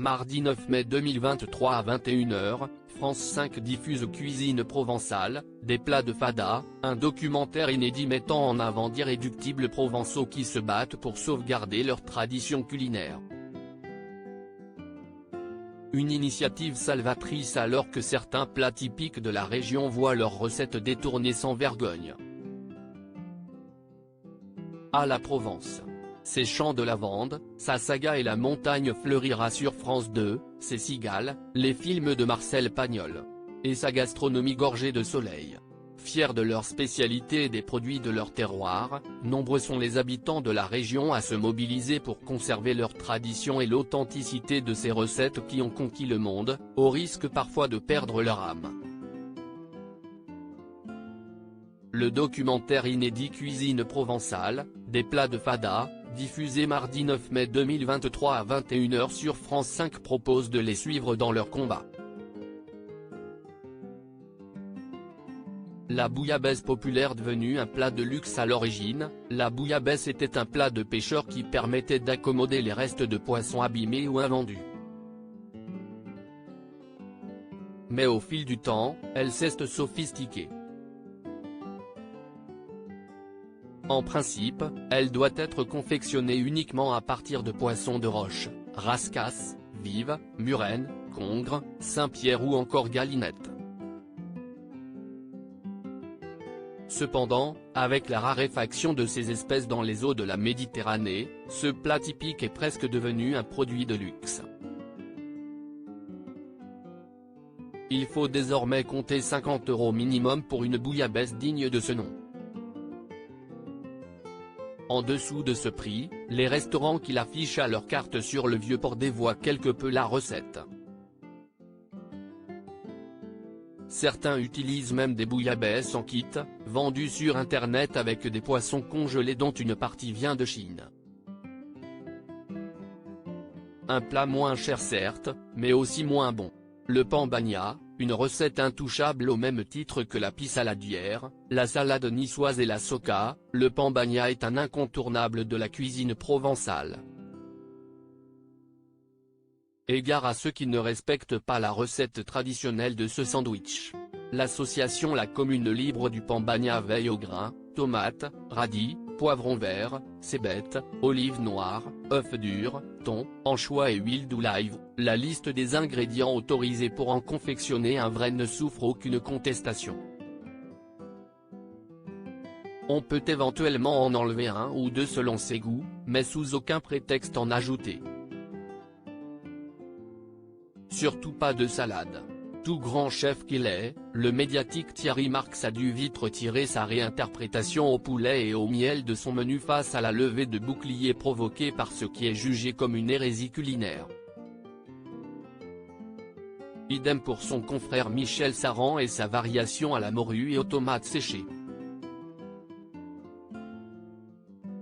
Mardi 9 mai 2023 à 21h, France 5 diffuse Cuisine provençale, des plats de fada, un documentaire inédit mettant en avant d'irréductibles provençaux qui se battent pour sauvegarder leur tradition culinaire. Une initiative salvatrice alors que certains plats typiques de la région voient leurs recettes détournées sans vergogne. À la Provence. Ses champs de lavande, sa saga et la montagne fleurira sur France 2, ses cigales, les films de Marcel Pagnol. Et sa gastronomie gorgée de soleil. Fiers de leur spécialité et des produits de leur terroir, nombreux sont les habitants de la région à se mobiliser pour conserver leur tradition et l'authenticité de ces recettes qui ont conquis le monde, au risque parfois de perdre leur âme. Le documentaire inédit Cuisine provençale, des plats de fada, diffusé mardi 9 mai 2023 à 21h sur France 5 propose de les suivre dans leur combat. La bouillabaisse populaire devenue un plat de luxe à l'origine, la bouillabaisse était un plat de pêcheur qui permettait d'accommoder les restes de poissons abîmés ou invendus. Mais au fil du temps, elle s'est sophistiquée. En principe, elle doit être confectionnée uniquement à partir de poissons de roche, rascasse, vive, murène, congre, Saint-Pierre ou encore galinette. Cependant, avec la raréfaction de ces espèces dans les eaux de la Méditerranée, ce plat typique est presque devenu un produit de luxe. Il faut désormais compter 50 € minimum pour une bouillabaisse digne de ce nom. En dessous de ce prix, les restaurants qui l'affichent à leur carte sur le Vieux-Port dévoient quelque peu la recette. Certains utilisent même des bouillabaisses en kit, vendues sur internet avec des poissons congelés dont une partie vient de Chine. Un plat moins cher certes, mais aussi moins bon. Le pambagna, une recette intouchable au même titre que la pie saladière, la salade niçoise et la soca, le pambagna est un incontournable de la cuisine provençale. Égard à ceux qui ne respectent pas la recette traditionnelle de ce sandwich. L'association La Commune Libre du Pambagna veille au grain, tomates, radis, poivrons verts, cébettes, olives noires, œufs durs, thon, anchois et huile d'olive. La liste des ingrédients autorisés pour en confectionner un vrai ne souffre aucune contestation. On peut éventuellement en enlever un ou deux selon ses goûts, mais sous aucun prétexte en ajouter. Surtout pas de salade. Tout grand chef qu'il est, le médiatique Thierry Marx a dû vite retirer sa réinterprétation au poulet et au miel de son menu face à la levée de boucliers provoquée par ce qui est jugé comme une hérésie culinaire. Idem pour son confrère Michel Saran et sa variation à la morue et aux tomates séchées.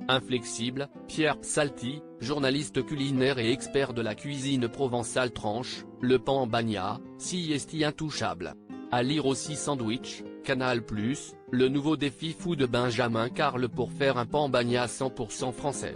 Inflexible, Pierre Psalty, journaliste culinaire et expert de la cuisine provençale tranche, le pambagna, si est intouchable. À lire aussi Sandwich, Canal+, le nouveau défi fou de Benjamin Carle pour faire un pambagna 100% français.